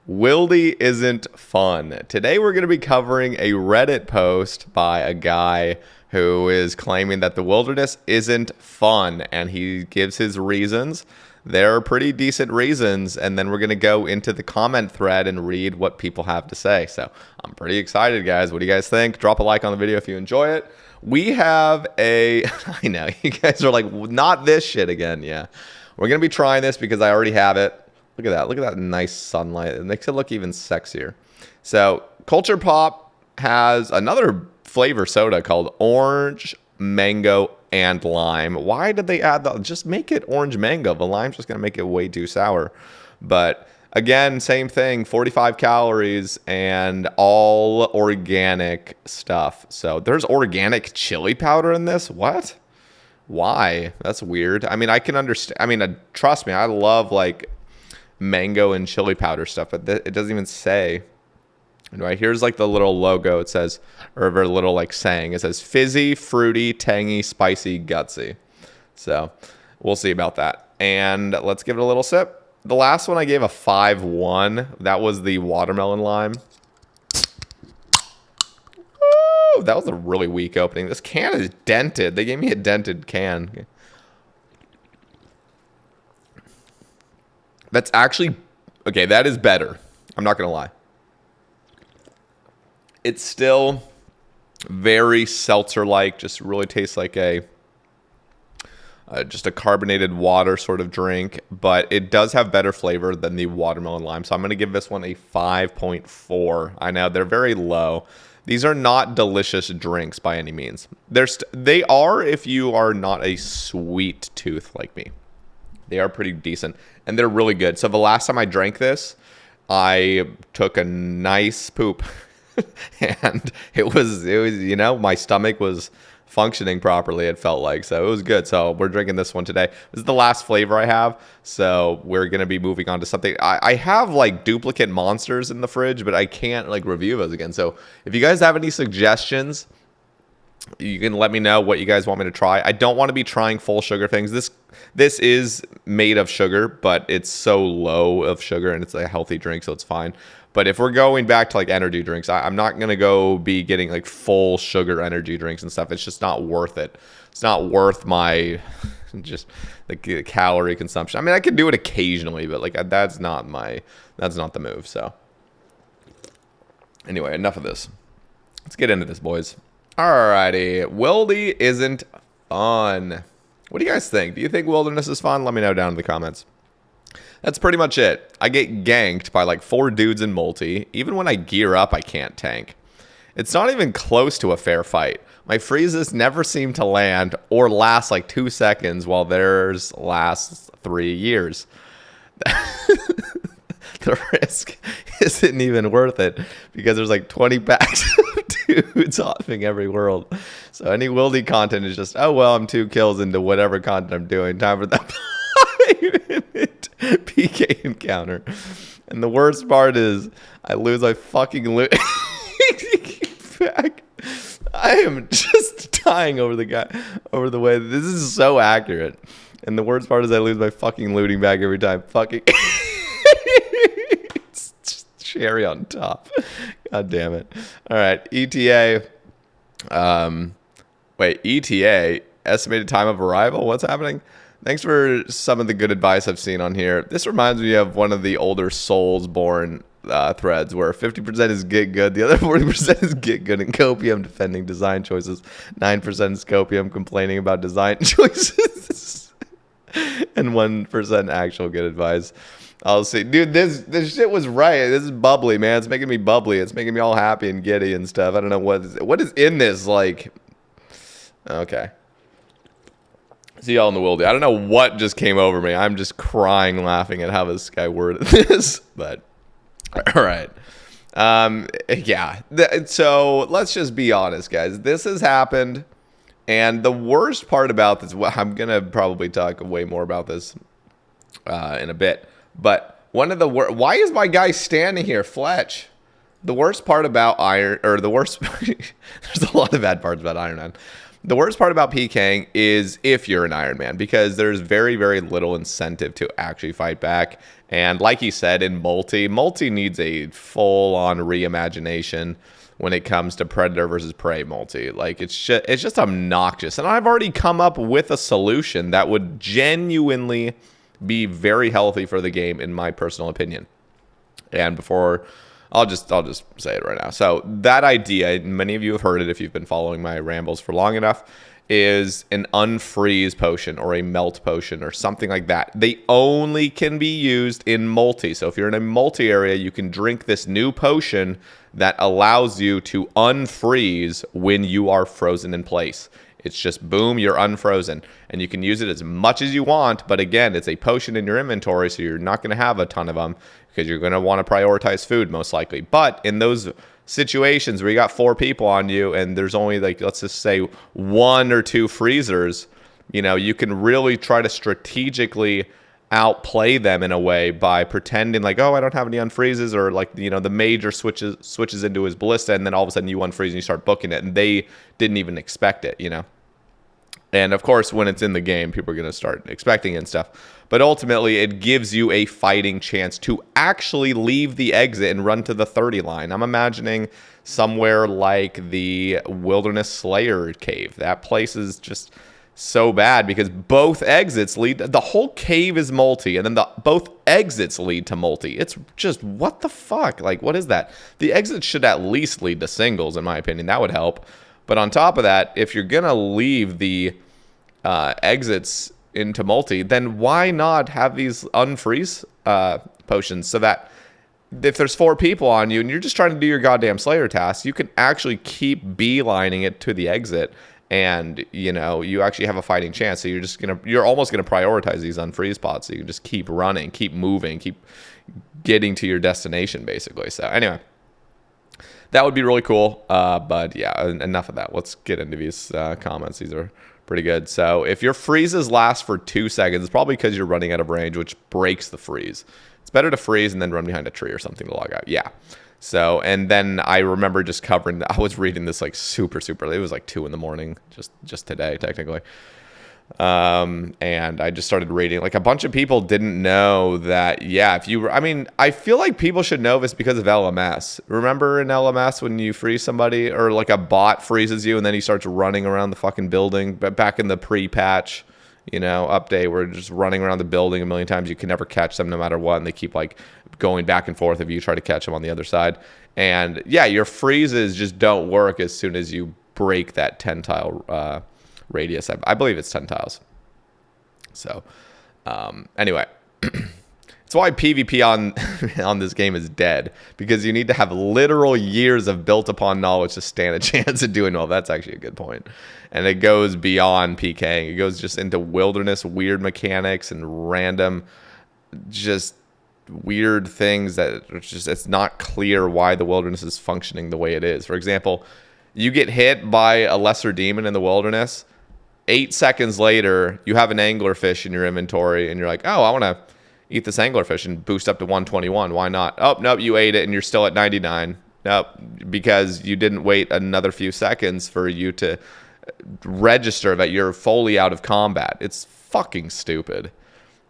Wildy isn't fun. Today we're going to be covering a Reddit post by a guy who is claiming that the wilderness isn't fun, and he gives his reasons. They're pretty decent reasons, and then we're going to go into the comment thread and read what people have to say. So I'm pretty excited, guys. What do you guys think? Drop a like on the video if you enjoy it. We have a... I know, you guys are like, not this shit again. Yeah. We're going to be trying this because I already have it. Look at that. Look at that nice sunlight. It makes it look even sexier. So Culture Pop has another flavor soda called Orange, Mango, and Lime. Why did they add that? Just make it Orange Mango. The lime's just going to make it way too sour. But again, same thing, 45 calories and all organic stuff. So there's organic chili powder in this? What? Why? That's weird. I mean, I can understand. I mean, trust me, I love like mango and chili powder stuff, but it doesn't even say. Right, here's like the little logo. It says, or a little like saying, it says fizzy, fruity, tangy, spicy, gutsy. So we'll see about that. And let's give it a little sip. The last one I gave a 5-1. That was the watermelon lime. Ooh, that was a really weak opening. This can is dented. They gave me a dented can. That's actually, okay, that is better. I'm not going to lie. It's still very seltzer-like, just really tastes like just a carbonated water sort of drink, but it does have better flavor than the watermelon lime. So I'm going to give this one a 5.4. I know, they're very low. These are not delicious drinks by any means. They are if you are not a sweet tooth like me. They are pretty decent, and they're really good. So the last time I drank this, I took a nice poop, and it was, you know, my stomach was functioning properly, it felt like. So it was good. So we're drinking this one today. This is the last flavor I have, so we're going to be moving on to something. I have, like, duplicate monsters in the fridge, but I can't, like, review those again. So if you guys have any suggestions, you can let me know what you guys want me to try. I don't want to be trying full sugar things. This is made of sugar, but it's so low of sugar, and it's a healthy drink, so it's fine. But if we're going back to like energy drinks, I'm not going to go be getting like full sugar energy drinks and stuff. It's just not worth it. It's not worth my just the calorie consumption. I mean, I could do it occasionally, but like that's not the move. So anyway, enough of this. Let's get into this, boys. Alrighty, Wildy isn't fun. What do you guys think? Do you think wilderness is fun? Let me know down in the comments. That's pretty much it. I get ganked by like 4 dudes in multi. Even when I gear up, I can't tank. It's not even close to a fair fight. My freezes never seem to land or last like 2 seconds while theirs lasts 3 years. The risk isn't even worth it because there's like 20 packs of dudes offing every world. So any Wildy content is just, oh, well, I'm 2 kills into whatever content I'm doing. Time for that 5-minute PK encounter. And the worst part is I lose my fucking loot back. I am just dying over the way. This is so accurate. And the worst part is I lose my fucking looting bag every time. Fucking... It's just cherry on top. God damn it. All right, ETA. Wait, ETA, estimated time of arrival? What's happening? Thanks for some of the good advice I've seen on here. This reminds me of one of the older Soulsborne threads where 50% is get good, the other 40% is get good, and copium defending design choices, 9% is copium complaining about design choices, and 1% actual good advice. I'll see. Dude, this shit was right. This is bubbly, man. It's making me bubbly. It's making me all happy and giddy and stuff. I don't know what is in this, like... Okay. See y'all in the Wildy. I don't know what just came over me. I'm just crying laughing at how this guy worded this. But, all right. Yeah. So, let's just be honest, guys. This has happened. And the worst part about this... Well, I'm going to probably talk way more about this in a bit. But one of the worst... Why is my guy standing here, Fletch? The worst part about There's a lot of bad parts about Ironman. The worst part about PKing is if you're an Ironman, because there's very, very little incentive to actually fight back. And like he said, in multi needs a full-on reimagination when it comes to predator versus prey multi. Like, it's just obnoxious. And I've already come up with a solution that would genuinely be very healthy for the game, in my personal opinion. And before, I'll just say it right now. So that idea, many of you have heard it if you've been following my rambles for long enough, is an unfreeze potion or a melt potion or something like that. They only can be used in multi. So if you're in a multi area, you can drink this new potion that allows you to unfreeze when you are frozen in place. It's just boom, you're unfrozen, and you can use it as much as you want. But again, it's a potion in your inventory, so you're not going to have a ton of them because you're going to want to prioritize food most likely. But in those situations where you got 4 people on you and there's only, like, let's just say 1 or 2 freezers, you know, you can really try to strategically outplay them in a way by pretending like, oh, I don't have any unfreezes, or like, you know, the major switches into his ballista, and then all of a sudden you unfreeze and you start booking it, and they didn't even expect it, you know. And of course, when it's in the game, people are going to start expecting it and stuff. But ultimately, it gives you a fighting chance to actually leave the exit and run to the 30 line. I'm imagining somewhere like the Wilderness Slayer cave. That place is just so bad because both exits lead. The whole cave is multi, and then both exits lead to multi. It's just, what the fuck? Like, what is that? The exits should at least lead to singles, in my opinion. That would help. But on top of that, if you're going to leave the exits into multi, then why not have these unfreeze potions so that if there's 4 people on you and you're just trying to do your goddamn Slayer task, you can actually keep beelining it to the exit, and, you know, you actually have a fighting chance. So you're almost going to prioritize these unfreeze pots, so you can just keep running, keep moving, keep getting to your destination, basically. So anyway, that would be really cool. But yeah, enough of that. Let's get into these comments. These are pretty good. So if your freezes last for 2 seconds, it's probably because you're running out of range, which breaks the freeze. It's better to freeze and then run behind a tree or something to log out. Yeah. So, and then I remember just covering, I was reading this like super late. It was like 2 a.m, just today, technically. And I just started reading, like, a bunch of people didn't know that, yeah, I feel like people should know this because of LMS. Remember in LMS when you freeze somebody, or like a bot freezes you and then he starts running around the fucking building, but back in the pre-patch, you know, update, we're just running around the building a million times. You can never catch them no matter what, and they keep like going back and forth if you try to catch them on the other side. And yeah, your freezes just don't work as soon as you break that 10 tile radius. I believe it's 10 tiles. So anyway, it's why PvP on this game is dead, because you need to have literal years of built upon knowledge to stand a chance at doing well. That's actually a good point. And it goes beyond PKing. It goes just into wilderness, weird mechanics, and random, just weird things that it's not clear why the wilderness is functioning the way it is. For example, you get hit by a lesser demon in the wilderness. 8 seconds later, you have an anglerfish in your inventory, and you're like, oh, I want to eat this anglerfish and boost up to 121. Why not? Oh, nope, you ate it, and you're still at 99. Nope, because you didn't wait another few seconds for you to register that you're fully out of combat. It's fucking stupid.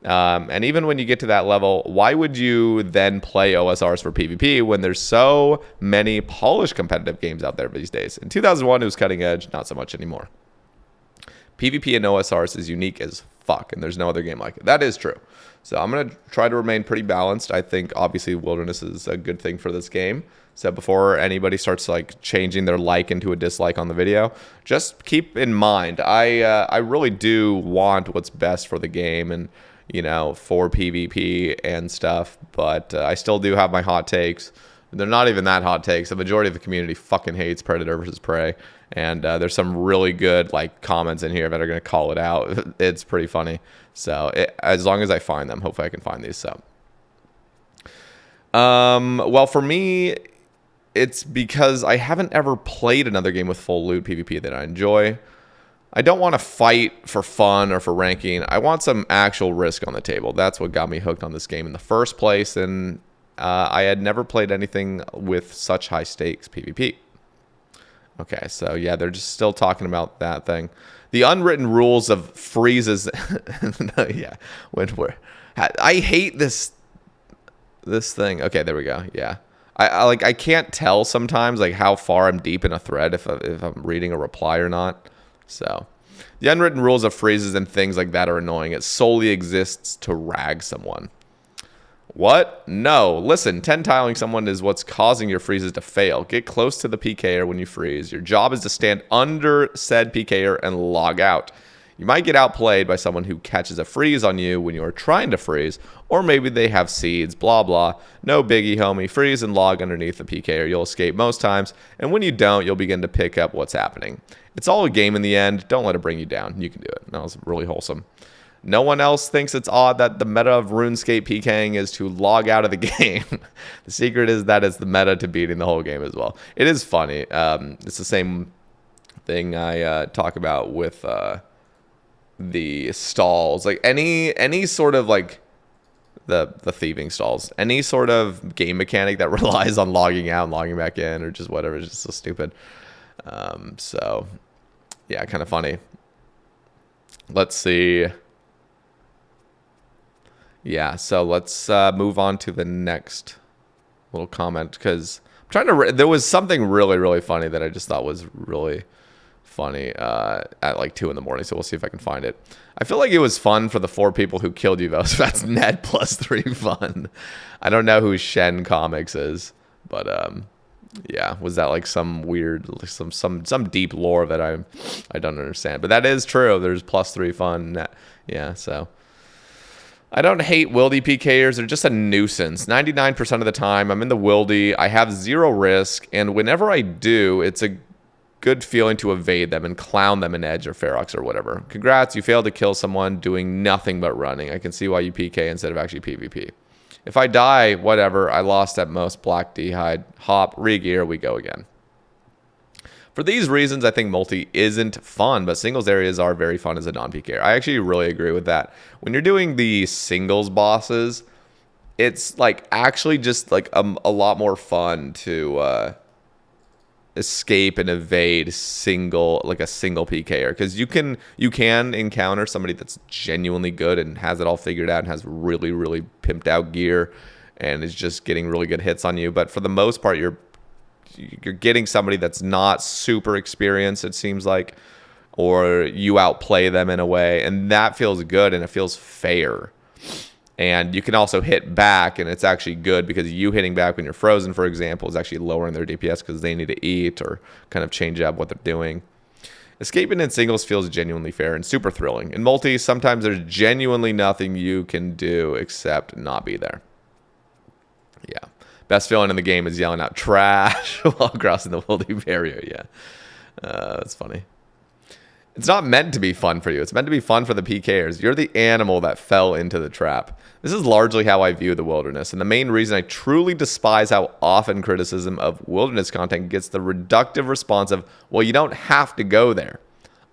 And even when you get to that level, why would you then play OSRs for PvP when there's so many polished competitive games out there these days? In 2001, it was cutting edge, not so much anymore. PvP in OSRs is unique as fuck, and there's no other game like it. That is true. So I'm going to try to remain pretty balanced. I think, obviously, Wilderness is a good thing for this game. So before anybody starts like changing their like into a dislike on the video, just keep in mind, I really do want what's best for the game and, you know, for PvP and stuff. But I still do have my hot takes. They're not even that hot takes. The majority of the community fucking hates Predator versus Prey. And there's some really good like comments in here that are going to call it out. It's pretty funny. So as long as I find them, hopefully I can find these. So, well, for me, it's because I haven't ever played another game with full loot PvP that I enjoy. I don't want to fight for fun or for ranking. I want some actual risk on the table. That's what got me hooked on this game in the first place. And I had never played anything with such high stakes PvP. Okay, so yeah, they're just still talking about that thing. The unwritten rules of freezes. Yeah, I hate this this thing. Okay, there we go. Yeah. I can't tell sometimes like how far I'm deep in a thread if I'm reading a reply or not. So the unwritten rules of freezes and things like that are annoying. It solely exists to rag someone. What? No. Listen, 10 tiling someone is what's causing your freezes to fail. Get close to the PKer when you freeze. Your job is to stand under said PKer and log out. You might get outplayed by someone who catches a freeze on you when you are trying to freeze, or maybe they have seeds, blah, blah. No biggie, homie. Freeze and log underneath the PKer. You'll escape most times, and when you don't, you'll begin to pick up what's happening. It's all a game in the end. Don't let it bring you down. You can do it. That was really wholesome. No one else thinks it's odd that the meta of RuneScape PKing is to log out of the game. The secret is that it's the meta to beating the whole game as well. It is funny. It's the same thing I talk about with the stalls. Like any sort of like the thieving stalls. Any sort of game mechanic that relies on logging out and logging back in or just whatever is just so stupid. So, yeah, kind of funny. Let's see. Yeah, so let's move on to the next little comment because I'm trying to. There was something really, really funny that I just thought was really funny at like 2 a.m. So we'll see if I can find it. I feel like it was fun for the 4 people who killed you though. So that's net +3 fun. I don't know who Shen Comics is, but yeah, was that like some weird, some deep lore that I don't understand? But that is true. There's +3 fun net. Yeah, so. I don't hate Wildy PKers. They're just a nuisance. 99% of the time, I'm in the Wildy. I have 0 risk, and whenever I do, it's a good feeling to evade them and clown them in Edge or Ferox or whatever. Congrats, you failed to kill someone doing nothing but running. I can see why you PK instead of actually PvP. If I die, whatever. I lost at most. Black D'hide. Hop. Regear. We go again. For these reasons, I think multi isn't fun, but singles areas are very fun as a non-PKer. I actually really agree with that. When you're doing the singles bosses, it's like actually just like a lot more fun to escape and evade a single PKer, because you can encounter somebody that's genuinely good and has it all figured out and has really, really pimped out gear and is just getting really good hits on you. But for the most part, you're getting somebody that's not super experienced, it seems like, or you outplay them in a way, and that feels good and it feels fair. And you can also hit back, and it's actually good because you hitting back when you're frozen, for example, is actually lowering their DPS because they need to eat or kind of change up what they're doing. Escaping in singles feels genuinely fair and super thrilling. In multi, sometimes there's genuinely nothing you can do except not be there. Yeah. Best feeling in the game is yelling out trash while crossing the Wildy barrier. Yeah. That's funny. It's not meant to be fun for you. It's meant to be fun for the PKers. You're the animal that fell into the trap. This is largely how I view the wilderness, and the main reason I truly despise how often criticism of wilderness content gets the reductive response of, well, you don't have to go there.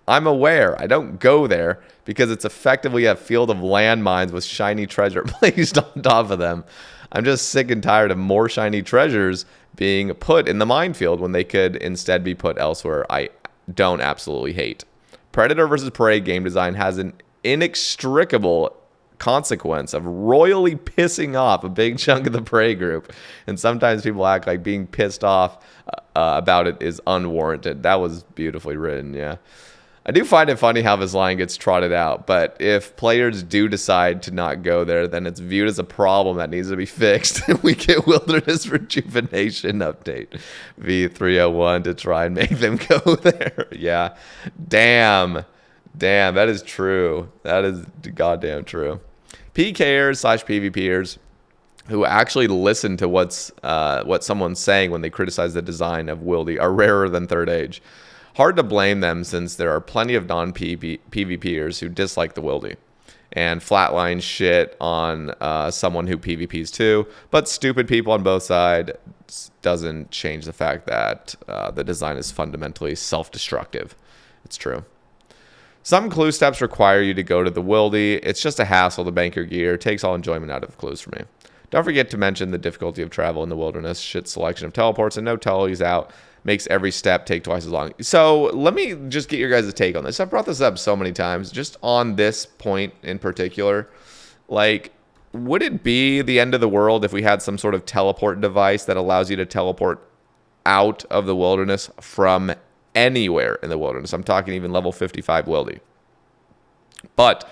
I'm aware I don't go there because it's effectively a field of landmines with shiny treasure placed on top of them. I'm just sick and tired of more shiny treasures being put in the minefield when they could instead be put elsewhere. I don't absolutely hate. Predator versus Prey game design has an inextricable consequence of royally pissing off a big chunk of the Prey group. And sometimes people act like being pissed off about it is unwarranted. That was beautifully written, yeah. I do find it funny how this line gets trotted out, but if players do decide to not go there, then it's viewed as a problem that needs to be fixed. We get Wilderness Rejuvenation update V301 to try and make them go there. Yeah. Damn, that is true. That is goddamn true. PKers/PvPers who actually listen to what someone's saying when they criticize the design of Wildy are rarer than Third Age. Hard to blame them since there are plenty of non-PvPers who dislike the Wildy and flatline shit on someone who PvPs too, but stupid people on both sides doesn't change the fact that the design is fundamentally self-destructive. It's true. Some clue steps require you to go to the Wildy. It's just a hassle to bank your gear. It takes all enjoyment out of the clues for me. Don't forget to mention the difficulty of travel in the wilderness. Shit selection of teleports and no tellies out makes every step take twice as long. So let me just get your guys' take on this. I've brought this up so many times, just on this point in particular. Like, would it be the end of the world if we had some sort of teleport device that allows you to teleport out of the wilderness from anywhere in the wilderness? I'm talking even level 55 Wildy. But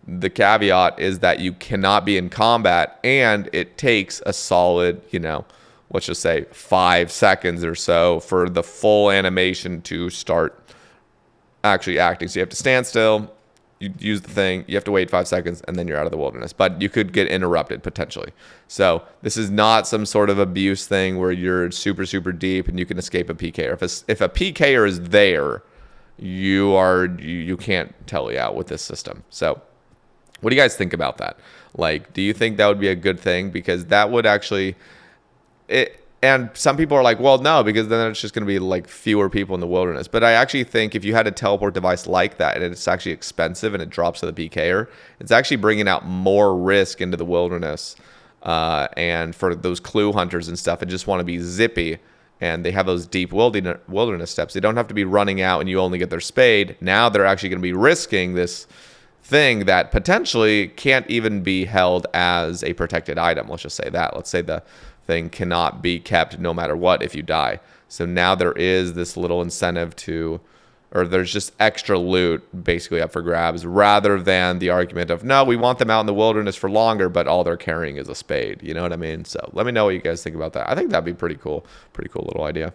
the caveat is that you cannot be in combat, and it takes a solid, let's just say 5 seconds or so for the full animation to start actually acting. So you have to stand still, you use the thing, you have to wait 5 seconds, and then you're out of the wilderness. But you could get interrupted potentially. So this is not some sort of abuse thing where you're super, super deep and you can escape a PKer. If a PKer is there, you can't tele out with this system. So what do you guys think about that? Like, do you think that would be a good thing? Because that would actually, and some people are like, well, no, because then it's just going to be like fewer people in the wilderness. But I actually think if you had a teleport device like that and it's actually expensive and it drops to the PKer, it's actually bringing out more risk into the wilderness. And for those clue hunters and stuff, and just want to be zippy, and they have those deep wilderness steps, they don't have to be running out and you only get their spade. Now they're actually going to be risking this thing that potentially can't even be held as a protected item. Let's just say that. Let's say the thing cannot be kept no matter what if you die. So now there is this little incentive or there's just extra loot basically up for grabs, rather than the argument of, no, we want them out in the wilderness for longer, but all they're carrying is a spade. You know what I mean? So let me know what you guys think about that. I think that'd be pretty cool little idea.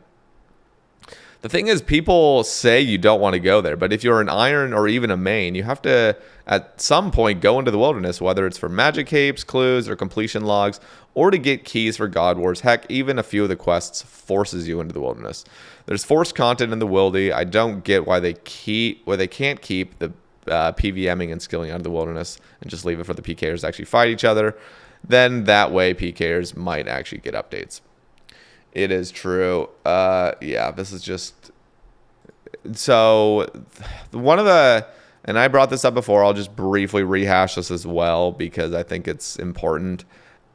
The thing is, people say you don't want to go there, but if you're an iron or even a main, you have to, at some point, go into the wilderness, whether it's for magic capes, clues, or completion logs, or to get keys for God Wars. Heck, even a few of the quests forces you into the wilderness. There's forced content in the Wildy. I don't get why they can't keep the PVMing and skilling out of the wilderness and just leave it for the PKers to actually fight each other. Then that way PKers might actually get updates. It is true. Yeah, this is just... So, and I brought this up before, I'll just briefly rehash this as well because I think it's important.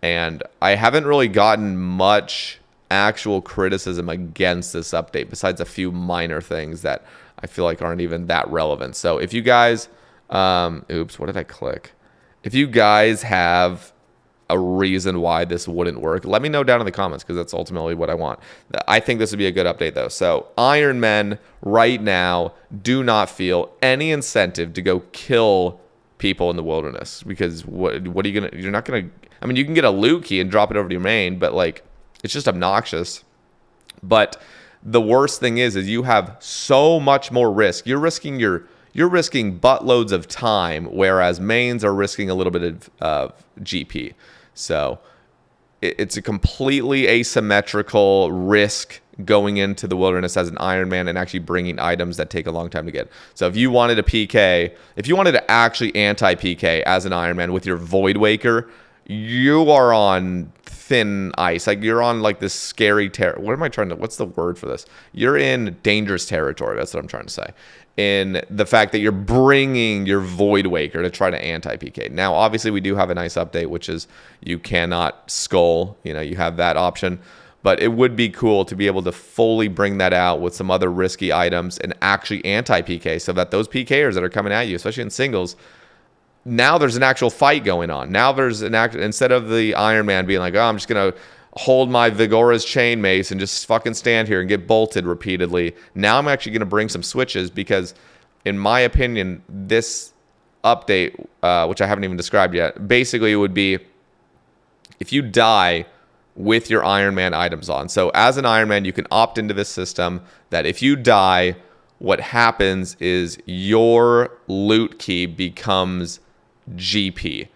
And I haven't really gotten much actual criticism against this update, besides a few minor things that I feel like aren't even that relevant. So if you guys... oops, what did I click? If you guys have a reason why this wouldn't work, let me know down in the comments, because that's ultimately what I want. I think this would be a good update though. So Ironmen right now do not feel any incentive to go kill people in the wilderness, because what are you gonna, you're not gonna, I mean, you can get a loot key and drop it over to your main, but like, it's just obnoxious. But the worst thing is you have so much more risk. You're risking buttloads of time, whereas mains are risking a little bit of GP. So it's a completely asymmetrical risk going into the wilderness as an Ironman and actually bringing items that take a long time to get. So if you wanted a PK, if you wanted to actually anti-PK as an Ironman with your Void Waker, you are on thin ice. Like, you're on like this scary what's the word for this? You're in dangerous territory. That's what I'm trying to say. In the fact that you're bringing your Void Waker to try to anti-PK. Now, obviously, we do have a nice update, which is you cannot skull. You have that option. But it would be cool to be able to fully bring that out with some other risky items and actually anti-PK, so that those PKers that are coming at you, especially in singles, now there's an actual fight going on. Now there's instead of the Iron Man being like, oh, I'm just going to hold my Vigora's chain mace and just fucking stand here and get bolted repeatedly. Now I'm actually going to bring some switches, because in my opinion, this update, which I haven't even described yet, basically it would be if you die with your Iron Man items on. So as an Iron Man, you can opt into this system that if you die, what happens is your loot key becomes GP.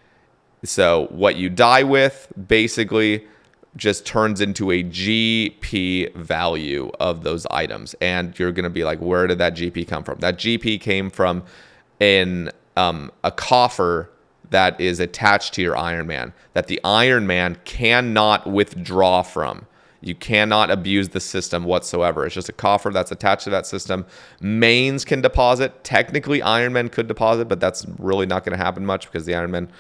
So what you die with basically just turns into a GP value of those items. And you're going to be like, where did that GP come from? That GP came from a coffer that is attached to your Iron Man, that the Iron Man cannot withdraw from. You cannot abuse the system whatsoever. It's just a coffer that's attached to that system. Mains can deposit. Technically, Iron Man could deposit, but that's really not going to happen much, because the Iron Man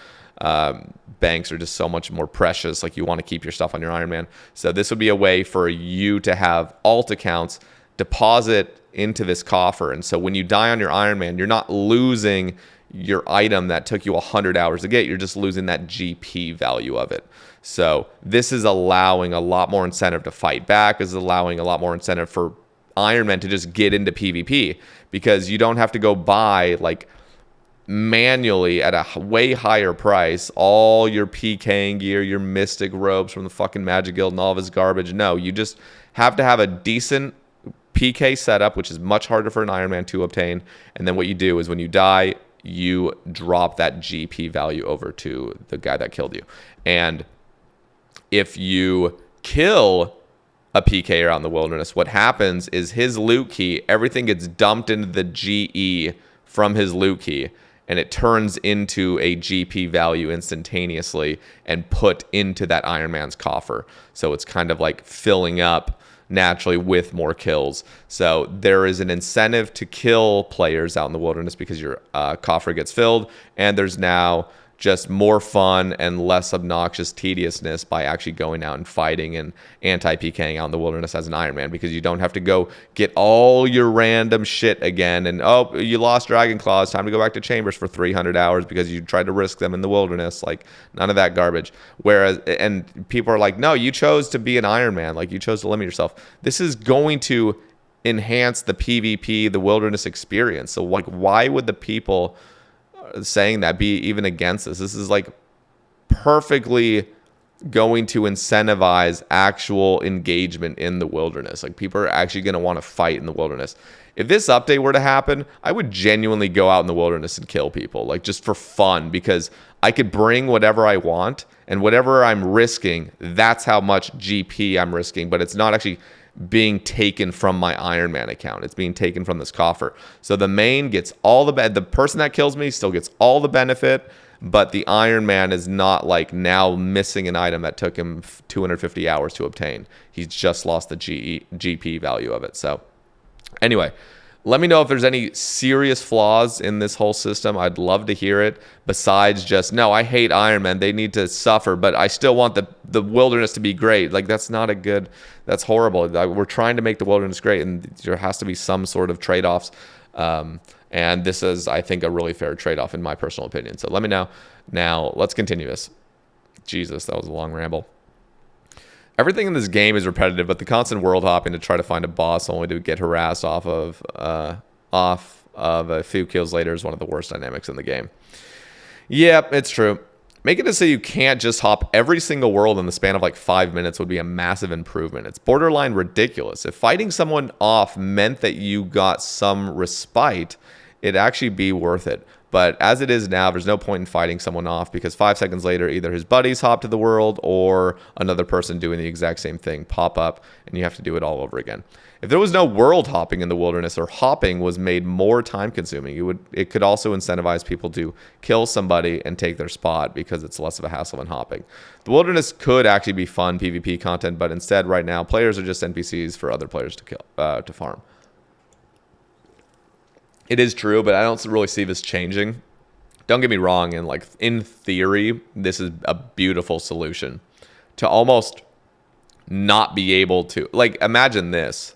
banks are just so much more precious. Like, you want to keep your stuff on your Iron Man. So this would be a way for you to have alt accounts deposit into this coffer. And so when you die on your Iron Man, you're not losing your item that took you 100 hours to get. You're just losing that GP value of it. So this is allowing a lot more incentive to fight back. This is allowing a lot more incentive for Ironman to just get into PvP, because you don't have to go buy like manually at a way higher price all your PKing gear, your mystic robes from the fucking Magic Guild and all of his garbage. No, you just have to have a decent PK setup, which is much harder for an Ironman to obtain. And then what you do is when you die, you drop that GP value over to the guy that killed you. And if you kill a PKer out in the wilderness, what happens is his loot key, everything gets dumped into the GE from his loot key, and it turns into a GP value instantaneously and put into that Ironman's coffer. So it's kind of like filling up naturally with more kills. So there is an incentive to kill players out in the wilderness because your coffer gets filled, and there's now just more fun and less obnoxious tediousness by actually going out and fighting and anti-PKing out in the wilderness as an Ironman, because you don't have to go get all your random shit again. And, oh, you lost Dragon Claws, time to go back to Chambers for 300 hours because you tried to risk them in the wilderness. Like, none of that garbage. Whereas, and people are like, no, you chose to be an Ironman. Like, you chose to limit yourself. This is going to enhance the PvP, the wilderness experience. So, like, why would the people saying that be even against this? This is like perfectly going to incentivize actual engagement in the wilderness. Like, people are actually going to want to fight in the wilderness. If this update were to happen, I would genuinely go out in the wilderness and kill people, like, just for fun, because I could bring whatever I want, and whatever I'm risking, that's how much GP I'm risking, but it's not actually being taken from my Ironman account. It's being taken from this coffer. So the main gets all the person that kills me still gets all the benefit, but the Ironman is not like now missing an item that took him 250 hours to obtain. He's just lost the GP value of it. So anyway, let me know if there's any serious flaws in this whole system. I'd love to hear it. Besides just, no, I hate Ironman, they need to suffer, but I still want the wilderness to be great. Like, that's not a good, that's horrible. We're trying to make the wilderness great, and there has to be some sort of trade-offs. And this is, I think, a really fair trade-off in my personal opinion. So let me know. Now, let's continue this. Jesus, that was a long ramble. Everything in this game is repetitive, but the constant world hopping to try to find a boss only to get harassed off of a few kills later is one of the worst dynamics in the game. Yep, it's true. Making it so you can't just hop every single world in the span of like 5 minutes would be a massive improvement. It's borderline ridiculous. If fighting someone off meant that you got some respite, it'd actually be worth it. But as it is now, there's no point in fighting someone off, because 5 seconds later, either his buddies hop to the world or another person doing the exact same thing pop up, and you have to do it all over again. If there was no world hopping in the wilderness, or hopping was made more time consuming, it could also incentivize people to kill somebody and take their spot, because it's less of a hassle than hopping. The wilderness could actually be fun PvP content, but instead right now, players are just NPCs for other players to kill, to farm. It is true, but I don't really see this changing. Don't get me wrong, and like in theory, this is a beautiful solution to almost not be able to, like, imagine this.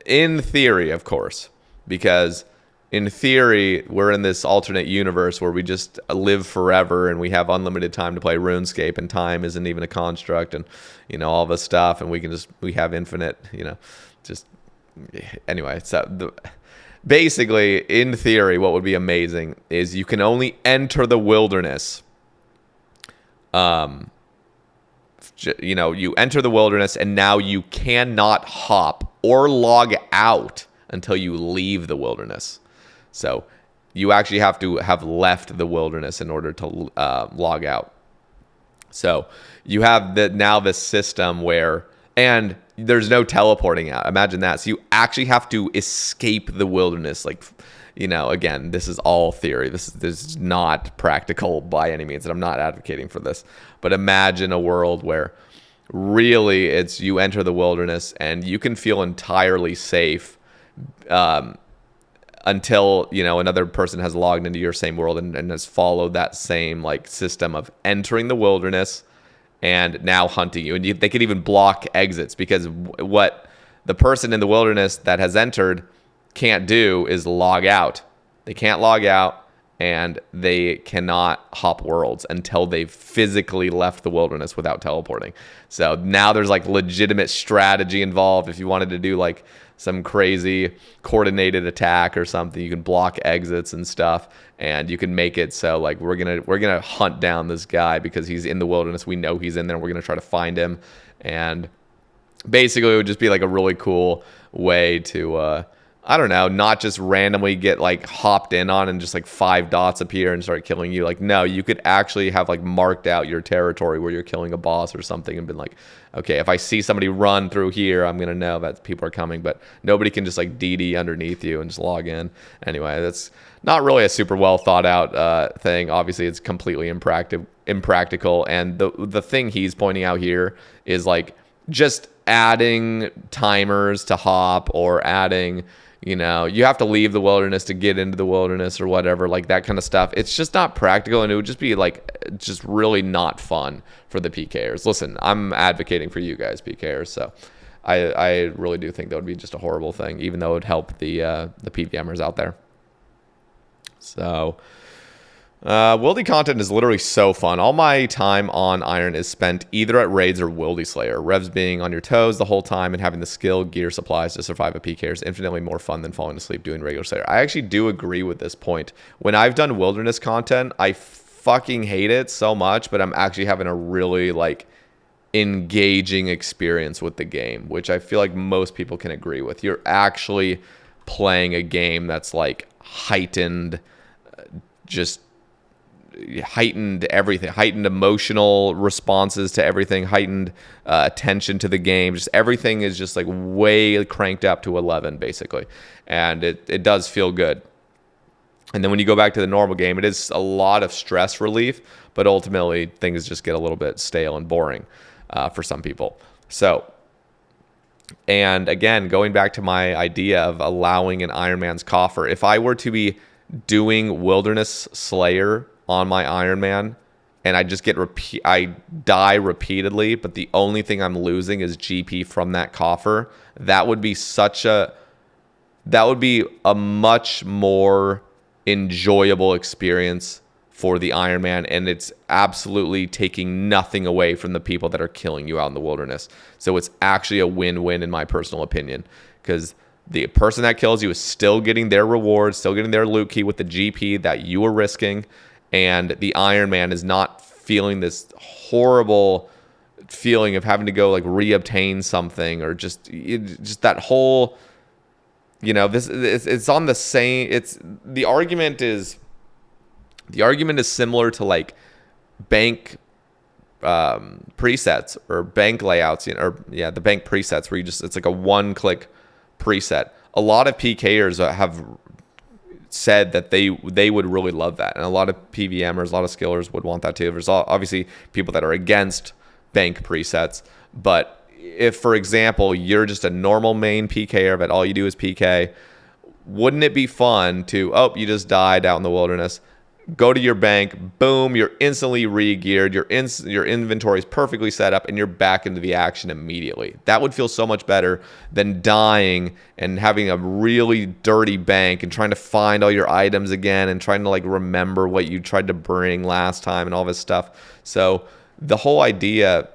In theory, of course, because in theory, we're in this alternate universe where we just live forever and we have unlimited time to play RuneScape, and time isn't even a construct, and, you know, all this stuff, and we have infinite, you know, just, anyway, so basically, in theory, what would be amazing is you can only enter the wilderness. You know, you enter the wilderness, and now you cannot hop or log out until you leave the wilderness. So you actually have to have left the wilderness in order to log out. So you have now this system where, and there's no teleporting out. Imagine that. So you actually have to escape the wilderness. Like, you know, again, this is all theory. This is not practical by any means, and I'm not advocating for this. But imagine a world where really it's you enter the wilderness and you can feel entirely safe until, you know, another person has logged into your same world and has followed that same like system of entering the wilderness and now hunting you. And they could even block exits, because what the person in the wilderness that has entered can't do is log out. They can't log out, and they cannot hop worlds until they've physically left the wilderness without teleporting. So now there's like legitimate strategy involved. If you wanted to do like some crazy coordinated attack or something, you can block exits and stuff, and you can make it so like we're gonna hunt down this guy because he's in the wilderness. We know he's in there. We're gonna try to find him, and basically it would just be like a really cool way to I don't know, not just randomly get like hopped in on and just like 5 dots appear and start killing you. Like, no, you could actually have like marked out your territory where you're killing a boss or something and been like, okay, if I see somebody run through here, I'm going to know that people are coming, but nobody can just like DD underneath you and just log in. Anyway, that's not really a super well thought out thing. Obviously, it's completely impractical. And the thing he's pointing out here is like just adding timers to hop or adding, you have to leave the wilderness to get into the wilderness or whatever, like that kind of stuff. It's just not practical, and it would just be like just really not fun for the PKers. Listen, I'm advocating for you guys, PKers, so I really do think that would be just a horrible thing, even though it would help the PVMers out there. So Wildy content is literally so fun. All my time on Iron is spent either at raids or Wildy Slayer. Revs being on your toes the whole time and having the skill, gear, supplies to survive a PK is infinitely more fun than falling asleep doing regular Slayer. I actually do agree with this point. When I've done wilderness content, I fucking hate it so much, but I'm actually having a really like engaging experience with the game, which I feel like most people can agree with. You're actually playing a game that's like heightened, just heightened everything, heightened emotional responses to everything, heightened attention to the game. Just everything is just like way cranked up to 11 basically, and it does feel good. And then when you go back to the normal game, it is a lot of stress relief, but ultimately things just get a little bit stale and boring for some people. So, and again, going back to my idea of allowing an Ironman's coffer, if I were to be doing Wilderness Slayer on my Ironman and I just I die repeatedly, but the only thing I'm losing is GP from that coffer, that would be a much more enjoyable experience for the Ironman, and it's absolutely taking nothing away from the people that are killing you out in the wilderness. So it's actually a win-win in my personal opinion, because the person that kills you is still getting their reward, still getting their loot key with the GP that you were risking, and the Ironman is not feeling this horrible feeling of having to go like reobtain something, or just that whole, it's on the same. The argument is similar to like bank presets or bank layouts, the bank presets where it's like a one-click preset. A lot of PKers have said that they would really love that, and a lot of PVMers, a lot of skillers would want that too. There's obviously people that are against bank presets, but if, for example, you're just a normal main PKer but all you do is PK, wouldn't it be fun to, you just died out in the wilderness, go to your bank, boom, you're instantly re-geared, your inventory is perfectly set up, and you're back into the action immediately. That would feel so much better than dying and having a really dirty bank and trying to find all your items again and trying to like remember what you tried to bring last time and all this stuff. So the whole idea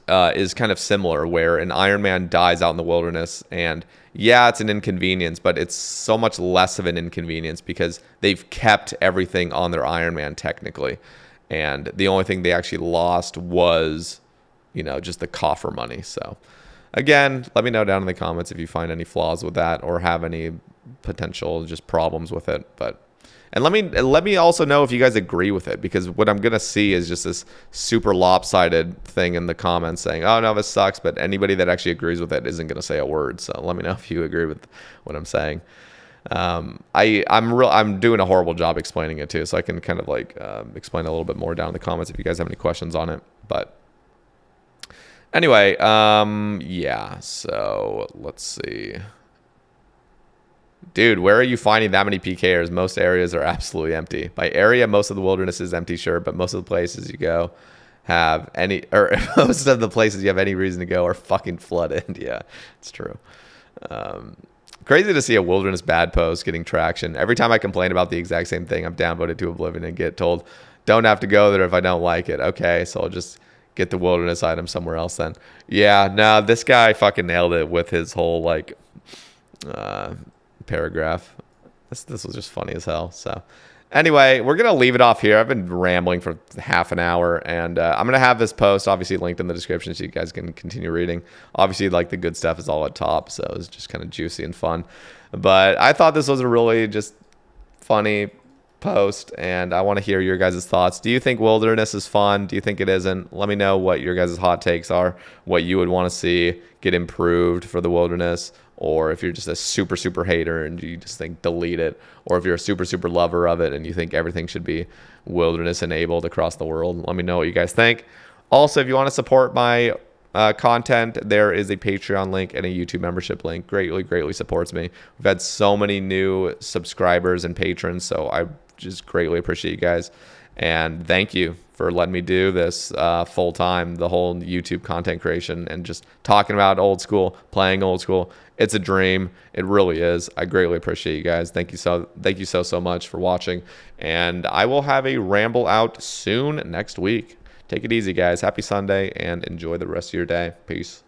is kind of similar, where an Ironman dies out in the wilderness, and yeah, it's an inconvenience, but it's so much less of an inconvenience because they've kept everything on their Ironman technically, and the only thing they actually lost was, just the coffer money. So again, let me know down in the comments if you find any flaws with that or have any potential just problems with it. And let me also know if you guys agree with it, because what I'm going to see is just this super lopsided thing in the comments saying, oh, no, this sucks. But anybody that actually agrees with it isn't going to say a word. So let me know if you agree with what I'm saying. I'm doing a horrible job explaining it too. So I can kind of like explain a little bit more down in the comments if you guys have any questions on it. But anyway, yeah, so let's see. Dude, where are you finding that many PKers? Most areas are absolutely empty. By area, most of the wilderness is empty, sure, but most of the places you go most of the places you have any reason to go are fucking flooded. Yeah, it's true. Crazy to see a wilderness bad post getting traction. Every time I complain about the exact same thing, I'm downvoted to oblivion and get told, don't have to go there if I don't like it. Okay, so I'll just get the wilderness item somewhere else then. Yeah, no, this guy fucking nailed it with his whole like paragraph. This was just funny as hell. So anyway, we're going to leave it off here. I've been rambling for half an hour, and I'm going to have this post obviously linked in the description so you guys can continue reading. Obviously, like the good stuff is all at top, so it's just kind of juicy and fun. But I thought this was a really just funny post, and I want to hear your guys' thoughts. Do you think wilderness is fun? Do you think it isn't? Let me know what your guys' hot takes are, what you would want to see get improved for the wilderness, or if you're just a super, super hater and you just think delete it, or if you're a super, super lover of it and you think everything should be wilderness enabled across the world. Let me know what you guys think. Also, if you want to support my content, there is a Patreon link and a YouTube membership link. Greatly supports me. We've had so many new subscribers and patrons, so I just greatly appreciate you guys. And thank you for letting me do this full time, the whole YouTube content creation and just talking about old school, playing old school. It's a dream. It really is. I greatly appreciate you guys. Thank you so much for watching. And I will have a ramble out soon next week. Take it easy, guys. Happy Sunday and enjoy the rest of your day. Peace.